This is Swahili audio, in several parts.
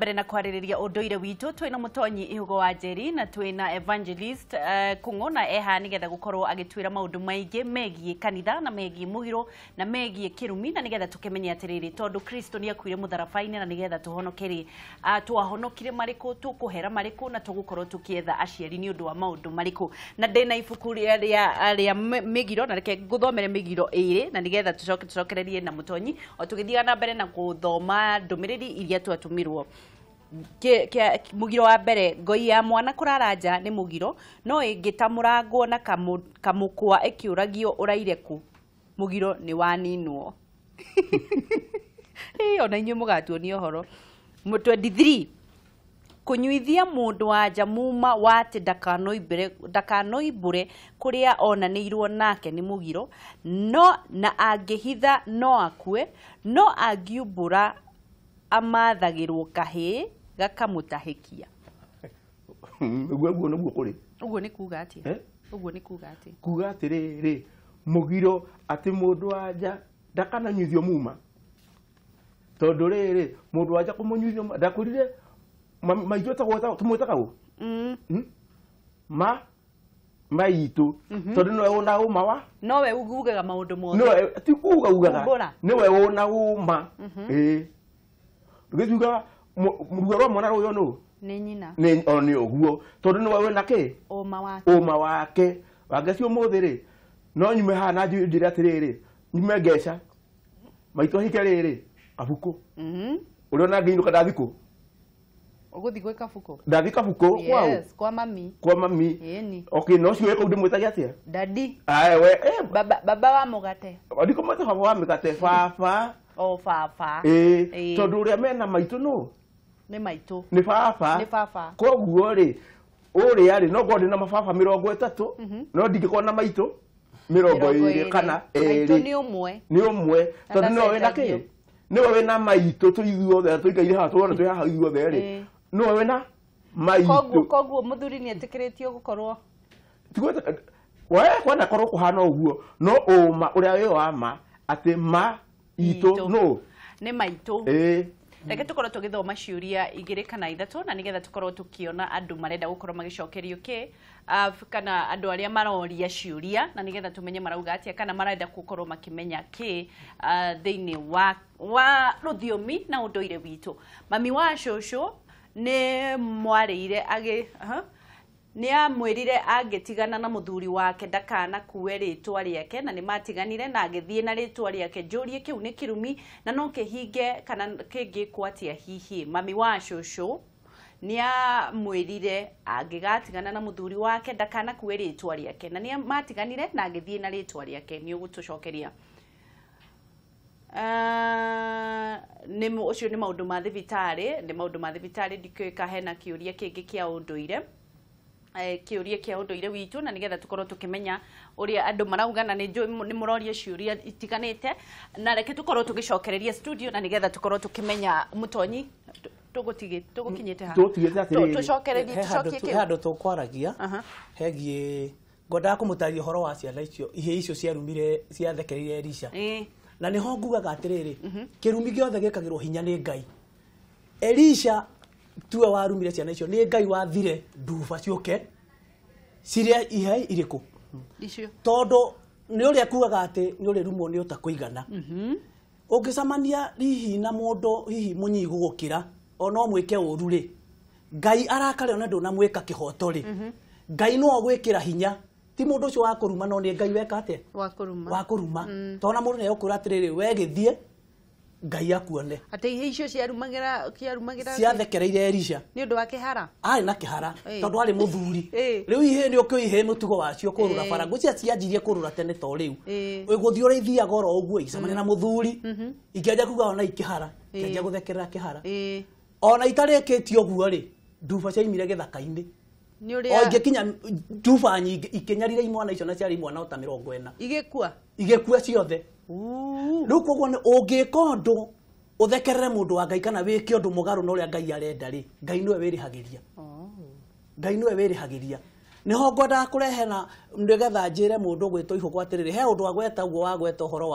mbere na kwaririria unduire witu twina mutonyi Ihugo wa Njeri na twina evangelist Kung'o na eha nigetha gukorwo agitwira maundu maingi megie kanitha na megie mugiro na megie kirumi na nigetha tukimenya atiriri tondu Kristo ni akuire mutharabaini na nigetha tuhonokeri twahonokire mariku tukuhera mariku na tugukorwo tukietha aciari ni undu wa maundu mariku na ndina ibuku ria migiro na reke nguthomere migiro iri na nigetha tucokererie na mutonyi o tugithiga na mbere na guthoma ndumiriri iria twatumirwo mugiro wa mbere ngoi ya mwana kuraranja ni mugiro no ingitamurangwo na kamukwa ikiuragio uraire ku mugiro ni waninwo ona inyu mugatuonia horo 23 kunyuithia mundu wa jamuma wate ndakanoibure kuria onanirwo nake ni mugiro no na angihitha no akue no angiumbura amathagirwo kahi gakamutahikia uguo no gukuri uguo ni kuga ati uguo ni kuga ati kuga atiriri mugiro ati mundu wanja ndakananyuithio muma tondu riri mundu wanja kumunyuithio ndakurire maitũ tũmwĩtaga ũ maitũ tondũ nĩwe wona ũma wa nowe ugaga maũndũ mothe nowe ti ugaga nĩwe wona ũma tũgĩtuga mũruo rwa mwana rũyũ nũ nĩ nyina nĩ ũguo tondũ nĩwe wĩna kĩ ũma wake wangecio mũthĩ rĩ no nyume haha na njĩre atĩrĩrĩ nyume ngeca maitũ ahike rĩrĩ abuku ũrĩa ona ngĩinũka ndathikũ uguthi gweka fuko ndathi kabuko kwao yes kwa mami yeni okay no ciwe ko ndimwetagia atia daddy we baba wa mugate ndiko mweta baba wa mugate fafa fafa tondu ria mena maitu no ni maitu ni fafa koguo ri uri ari no godi na mafafa 30 no ndingiko na maitu 20 kana maitu ni umwe tondu no wena ki niwe wena maitu tuithuothe tuikaire ha tuona twi haha ithuothe ri no wena maitu koguo muthuri ni etikiritio gukorwo tigweta we kwana korwo kuhana uguo no uma uria we wama ati maitu no ni maitu reke tukorwo tugithoma ciuria igiri kana ithatu na nigetha tukorwo tukiona andu marenda gukorwo magicokerio ki kana andu aria maroria ciuria na nigetha tumenye marauga atia kana marenda gukorwo makimenya ki thiini wa ruthiomi na unduire witu mami wa shosho ni mwarire ni amwirire angetigana na muthuri wake ndakana kuwe ritwa riake na ni matiganire na agithie na ritwa riake njurie kiu ni kirumi na no kihinge kana kingi kwatia hihi mami wa shosho ni amwirire angigatigana na muthuri wake ndakana kuwe ritwa riake na ni matiganire na agithie na ritwa riake ni ugutucokeria ni ucio ni maundu ma thibitari ndikeka hena kiuria kingi kia unduire kiuria kia unduire witu na nigetha tukorwo tukimenya uria andu marauga na ni muroria ciuria itiganite na reke tukorwo tugicokereria studio na nigetha tukorwo tukimenya mutonyi tugukinyite ha tucokererie tucokie handu tukwaragia hegie ngoda kumutaria horo wa ciana icio ciarumire ciathekereire Elisha na ni ho ngugaga atiriri kirumi giothe gekagirwo hinya ni Ngai Elisha tuwe warumire ciana icio ni Ngai wathire nduba ciuke ciria ihai iriku icio tondu ni uria kugaga ati ni uri rumo ni utakuigana ungicamania hihi na mundu hihi munyigu gukira ono mwike uru ri Ngai arakare ona ndu na mwika kihoto ri Ngai no gwikira hinya ti mundu ucio wa kuruma no ni Ngai weka ate wa kuruma tona mundu ne okura atiriri we githie Ngai akuone ati icio ciarumagira ciathekereire Elisha ni undu wa kihara ari na kihara tondu ari muthuri riu ihe ni ukiihe mutugo wacio kurura barangu cia cianjirie kurura tene to riu guthio ri thia goro uguo icamane na muthuri ikiaja kuga ona ikihara ikiaja guthekerera kihara ona itarikitio guo ri nduba ciaimire githaka-ini ni uria ingikinya nduba nyingi ikinyarire imwana icio na ciari imwana ota 40 igekua ciothe riu koguo ni ungika undu uthekerere mundu wa Ngai kana wike undu mugaru no uria Ngai arenda ri Ngai niwe wirihagiria Ngai niwe wirihagiria niho ngwenda kurehera ndigetha njire mundu gwitwo Ihugo atiriri he undu agweta uguo wagweta uhoro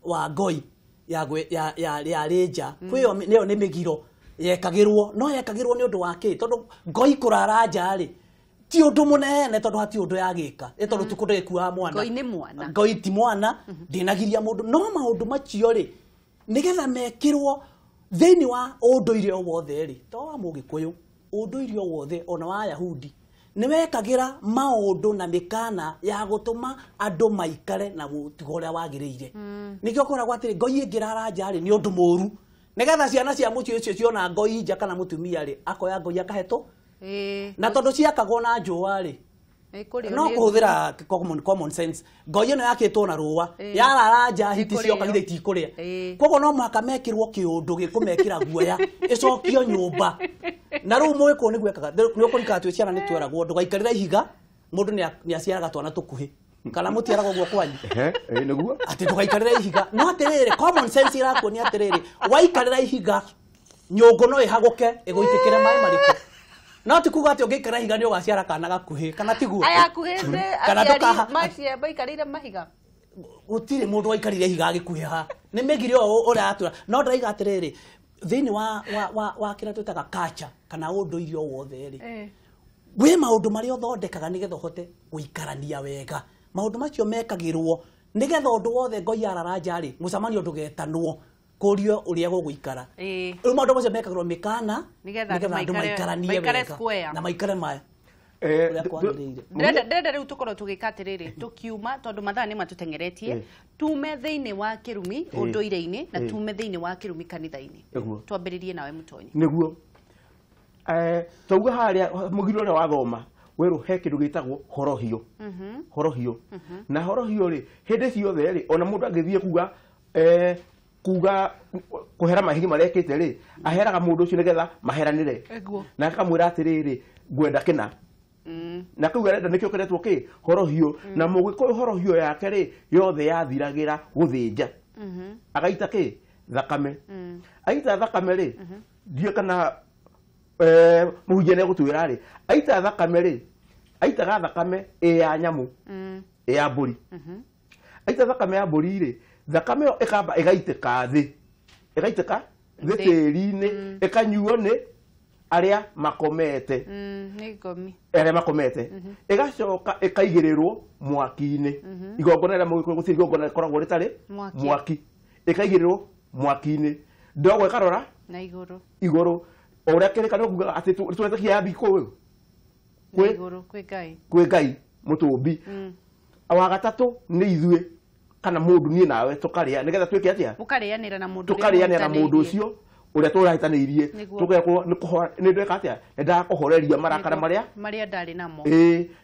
wa ngoi ya Ranger kwiyo niyo ni migiro yekagirwo no yekagirwo ni undu wake tondu ngoi kurara nja ri ti undu munene tondu hati undu yagika tondu tukundu gikuaga mwana ngoi ni mwana ngoi ti mwana ndinagiria mundu no maundu macio ri nigetha mekirwo thiini wa unduire o wothe ri to wa mugikuyu unduire o wothe ona wa Yahudi niwekagira maundu na mikana ya gutuma andu maikare na gutiga uria wagiriire nikio koragwo atiri ngoi ingirara nja ri ni undu muru nigetha ciana cia muci ucio ciona ngoi nja kana mutumia ri akoya ngoi akaheto na tondu ciakagwo na njua ri no kuhuthira common sense ngoi ino yakitwo na ruwa yarara nja hiti cioka githe itikuria koguo no mwaka mekirwo kiundu gikumekira guoya icokio nyumba na ru mwiko ni gwekaga ni ukurika twi ciana ni tweragwo ndugaikarira ihiga mundu ni aciaraga twana tukuhi kana mutiaragwo guo kwanyu niguo ati ndugaikarira ihiga no atiriri common sense irako ni atiriri waikarira ihiga nyungu no ihaguke iguitikire mai mariko no tikuga ati ungiikara ihiga ni ugaciara kana gakuhi kana tiguo aya kuhinde kana ndoka macia baikarire mahiga gutire mundu waikarire ihiga agikuhiha ni megire o ora atura no ndaiga atiriri thiini wa kira twitaga culture kana unduire o wothe ri gwe maundu mari othondekaga nigetha uhote guikarania wega maundu macio mekagirwo nigetha undu wothe ngoi arara nja ri mucamanio ndugetanwo kurio uria guguikara maundu macio mekagirwo mikana nigetha andu maikaranie wega na maikare maya ndenda riu tukorwo tugika atiriri tukiuma tondu mathaa ni matutengeretie tume thiini wa kirumi unduire-ini na tume thiini wa kirumi kanitha-ini twambiririe nawe Mutonyi niguo tauga haria mugiro ria wathoma weru he kindu gitagwo horohio horohio na horohio ri hindi ciothe ri ona mundu angithie kuga kuhera mahigi marekite ri aheraga mundu ucio nigetha maheranire na akamwira atiriri ngwenda kina na kuga renda nikio keretwo ki horohio na mugiko horohio yake ri yothe yathiragira guthinja agaita ki thakame aita thakame ri die kana muhujene gutwira ri aita thakame ri aita ga thakame ya nyamu ya mburi aita thakame ya mburi ri thakame yo ikamba igaiteka thi igaiteka thitiri-ini ikanyuo ni aria makomete ni ngomi aria makomete igacoka ikaigirirwo mwaki-ini igongona ria mugiko gutiri igongona rikoragwo ritari mwaki ikaigirirwo mwaki-ini ndogo ikarora na iguru oria kirikano kuga ati turetekia ya biko kwe iguru kwe ngai mutumbi awa gatatu ni ithue kana mundu nie nawe tukaria nigetha twike atia ukarianira na mundu tukarianira na mundu ucio uria turahitaniirie tukekwo ni ndeka atia ndakuhoreria marakara maria ndari namo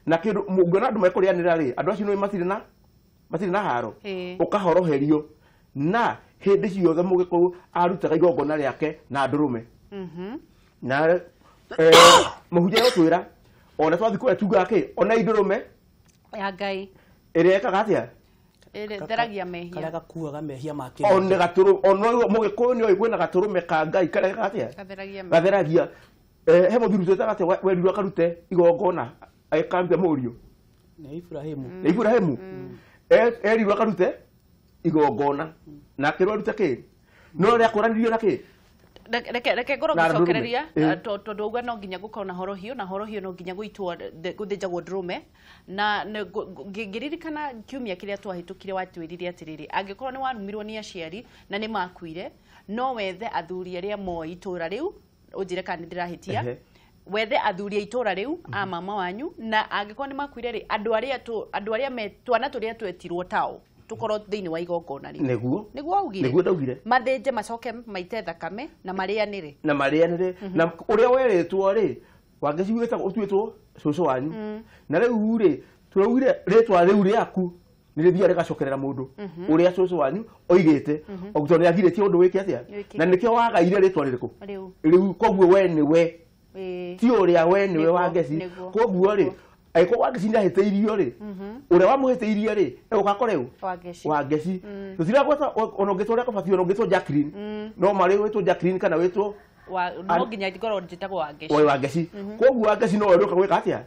na kindu mungiona andu mekurianira ri andu acio no matire na haro ukahoroherio na hindi ciothe mugikuru arutaga igongona riake na ndurume na muhujia utwira ona twathikore tuga ki ona ndurume ya ngai ire ekaga atia theragia mehia kala gakuaga mehia make ona gaturu ona mugikuru ni oigwena gaturume ka ngai kala atia gatheragia he muthiru twetaga atia werirwo akarute igongona aikambia murio ni Ibrahimu erirwo akarute igongona na kirwo rute ki no ria kuranirio na ki reke ngoro gucokereria tondu uga no nginya gukorwo na horohio no nginya guitwo guthinjagwo ndurume na ngiririkana kiumia kiria twahitukire watwirire atiriri angikorwo ni warumirwo ni aciari na ni makuire no wethe athuri aria moi itura riu unjire kana ndirahitia wethe athuri itura riu a mama wanyu na angikorwo ni makuire ri andu aria twana turia twetirwo tao tukorwo thiini wa igongona ri niguo augire niguo ndaugire mathinje macoke maite thakame na marianire na uria weretwo ri wangiciguita utwitwo cucu wanyu na riu ri turaugire ritwa riu riaku ni rithia rigacokerera mundu uria cucu wanyu oigite oguto ni agiritie undu wiki atia na nikio wagaire ritwa ririku riu koguo we ni we ti uria we ni we wangeci koguo ri aiko wagicinda heteirio ri uria wamuheteirie ri ugakore wangeci tutira gwata onogitore kabatio onogitwo Jacqueline no mari wetwo Jacqueline kana wetwo no nginya ngoro njitagwo wangeci wangeci koguo wangeci no uri gwika atia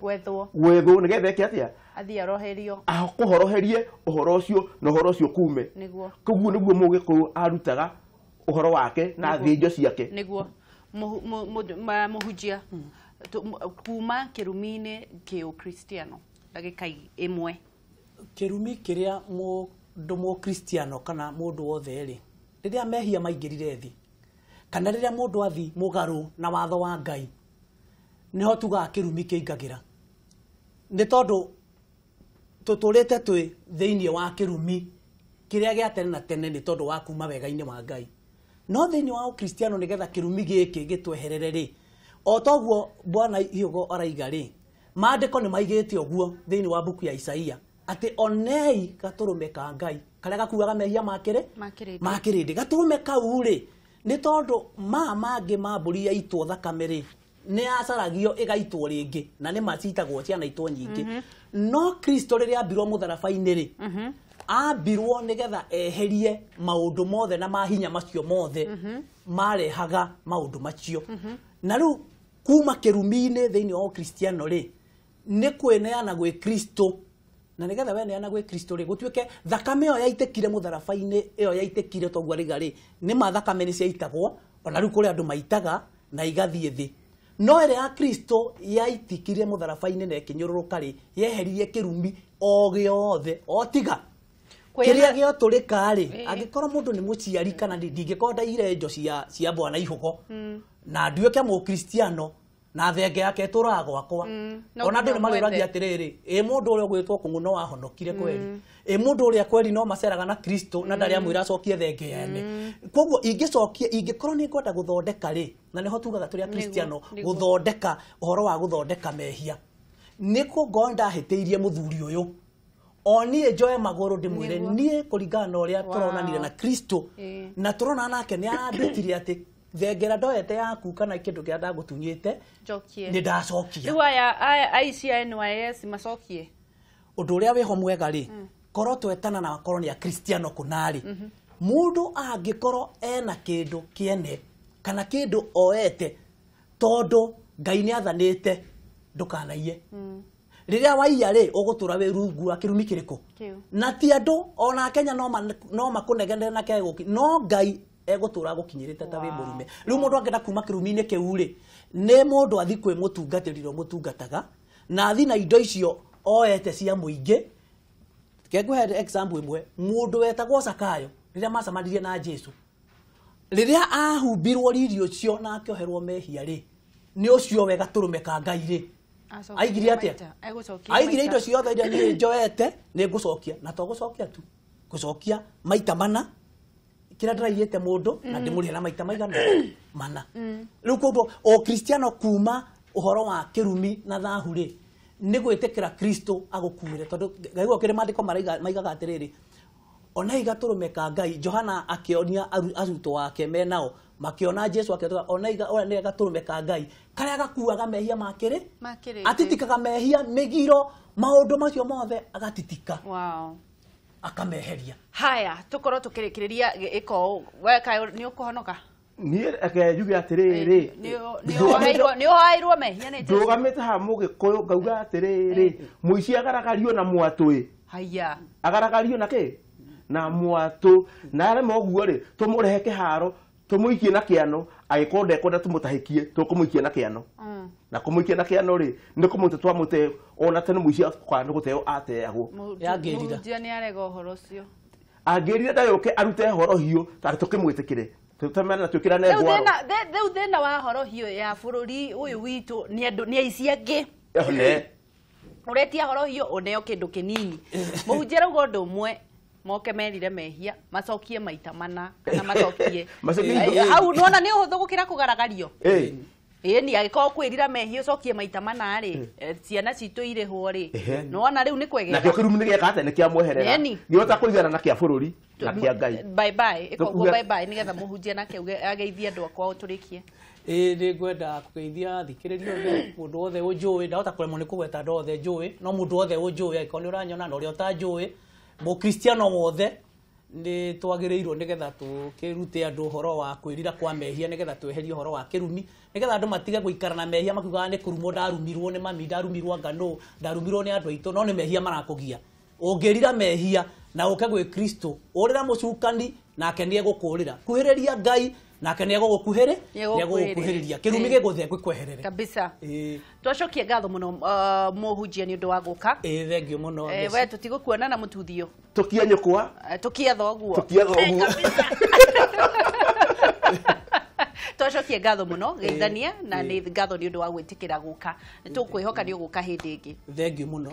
gwetho nigetha ki atia athia roherio kuhoroherie uhoro ucio no uhoro ucio kume koguo niguo mugikuru arutaga uhoro wake na thinjo ciake muhujia kuma kirumine ke Ukristiano ndagika imwe kirumi kiria mundu mu Kristiano kana mundu wothe ri riria mehia maingirire thi kana riria mundu athi mugaru na watho wa Ngai niho tuga kirumi kiingagira ni tondu tuturite twi thiini wa kirumi kiria gia tene na tene ni tondu wa kuma wega-ini wa Ngai no thiini wa Ukristiano nigetha kirumi giki gitweherere ri o toguo Bwana Hiugo araiga ri maandiko ni maigite oguo thiini wa buku ya Isaia ati onei gaturume ka Ngai karia gakuaga mehia makirindi gaturume kau ri ni tondu mangi mamburi ya itwo thakame ri ni acaragio igaitwo ringi na ni macitagwo ciana itwo nyingi no Kristo riria ambirwo mutharabai-ini ri ambirwo nigetha eherie maundu mothe na mahinya macio mothe marehaga maundu macio na riu kuma kirumi-ini thiini wa Kristiano ri ni kweneana gwe Kristo na nigetha weneana gwe Kristo ri gutwike thakame yo yaitekire mutharabai-ini iyo yaitekire togwa riga ri ni mathakame ni ciaitagwo ona riu kuri andu maitaga na igathie thi no ere ya Kristo yaitikire mutharabai-ini na kinyururuka ri yeheririe kirumi o giothe o tiga kiria gio turika ri angikorwo mundu ni muciari kana ndingikorwo ndaire njo cia Bwana Hiugo na nduike mu Kristiano na thenge yake turaga gwakwa ona ndu ni maruragia atiriri mundu uria gwitwo kunguno wahonokire kweli mundu uria kweli no maceraga na Kristo na ndari amwira acokie thenge yene koguo ingicokia ingikorwo ni ngwenda guthondeka ri na niho tugaga turi a Kristiano guthondeka uhoro wa guthondeka mehia niko ngonda hiteirie muthuri uyu oni njoe maguru ndimwire nie kuringana na uria turonanire na Kristo na turona nake ni arandutire ati thengera ndoete yaku kana kindu kia ndagutunyite njokie ni ndacokia riu aya ICI NYS macokie undu uria wiho mwega ri korwo twetana na korwo ni a Kristiano kunari mundu angikorwo ena kindu kiene kana kindu oete tondu Ngai ni athanite ndukanaie riria waiya ri ugutura we rungu akirumi kiriko na ti andu ona Kenya no makunegene na keguki no Ngai egutura gukinyirite ta we murume riu mundu angenda kuma kirumi-ini kiu ri ni mundu athi kwi mutungatiriro mutungataga na athi na indo icio oete cia muingi kengwe example imwe mundu wetagwo Zakayo riria macamanirie na Jesu riria ahumbirwo riri ucio na akioherwo mehia ri ni ucio wega turume ka Ngai ri aigire atia aigire indo ciothe iria ni njoete ni ngucokia na to gucokia tu gucokia maita mana kira ndiraiyete mundu na ndimurire na maita maigana mana riu koguo o Kristiano kuma uhoro wa kirumi na thahu ri ni gwitikira Kristo agukuire tondu Ngai gukire mandiko maigaga atiriri ona igaturume ka Ngai Johana akionia arutwo wake menao makiona Jesu akitoka ona igaturume ka Ngai karia gakuaga mehia makiri atitikaga mehia migiro maundu macio mothe agatitika akameheria haya tukorwo tukirikiriria iko weka ni ukuhonoka ni akejuge atiriri ni ohairwo mehia ni ndugamite ha mugikuyu ngauga atiriri muici agaragario na mwatui haya agaragario na ki na mwatu na re moguo ri tumurehe kiharo tumuikie na kiano agikonde kwenda tumutahikie tukumuikie na kiano na kumuikia na kiano ri ni kumute twamute ona tene muici kwa ni guteo ateagwo yagirira ndia ni arega uhoro ucio agirira ndayoke arute horo hiyo tari tukimwitikire tutamena na tukira ne bwaro theu thina wa horo hiyo ya bururi uyu witu ni andu ni aici angi uretia horo hiyo uneo kindu kinini muhunjira ugo ndu umwe moke merire mehia macokie maita mana kana macokie au nona ni uhuthu gukira kugaragario ni agiko kwirira mehia ucokie maita mana ri ciana citu irihwo ri nona riu ni kwegera na kirumi ni giakate ni kia mweherera giota kuigana na kia bururi na kia Ngai bye bye iko bye bye nigetha muhunjia nake ageithia andu akwa uturikie ni ngwenda kugeithia thikiririo the mundu wothe unjui ndahota kuremwo ni kugweta andu othe njui no mundu wothe unjui agiko ni uranyona na uria utanjui mu Kristiano wothe ni twagirirwo nigetha tukirute andu horo wa kwirira kwa mehia nigetha tweherie horo wa kirumi nigetha andu matige guikara na mehia makiuga ni kurumo ndarumirwo ni mami ndarumirwo ngano ndarumirwo ni andu aitu no ni mehia marakugia ungirira mehia na uke gwe Kristo urira mucukani nake ni egukurira kuhiriria Ngai nake nä egå gå kuhä kä rumi gä gå thä kweherere kabisa. Twacokie ngatho muno muhunjia nä å ndå wa gå ka. Thengio muno we tå tigå kuona na må tuthio tå kia nyå kwa tå kia thoguo twacokie ngatho muno geithania na nä ngatho nä å ndå wa gwä tä kä ra gå ka nä tå kwä hoka nä å gå ka hä ndä ä ngä. Thengio muno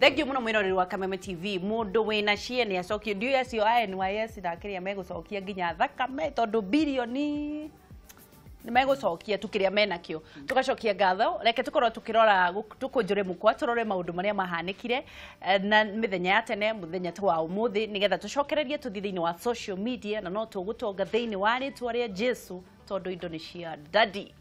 thengio muno mwä wa Kameme TV må ndå wä na cie nä acokio ndiå acio a NYS na kä rä a megå cokia nginya thakame tondå birioni nä megå cokia tu kä rä a menakio tå gacokia ngatho reke tå korwo tå kä rora tå kå njå re må kwa tå rore maå ndå marä a mahanä kire na mä thenya ya tene må thenya ta wa å må thä nä getha tå cokererie tå thi thä inä wa social media na no tå gå tonga thä inä wa rä twa rä a Jesu tondå indo nä cia Daddy.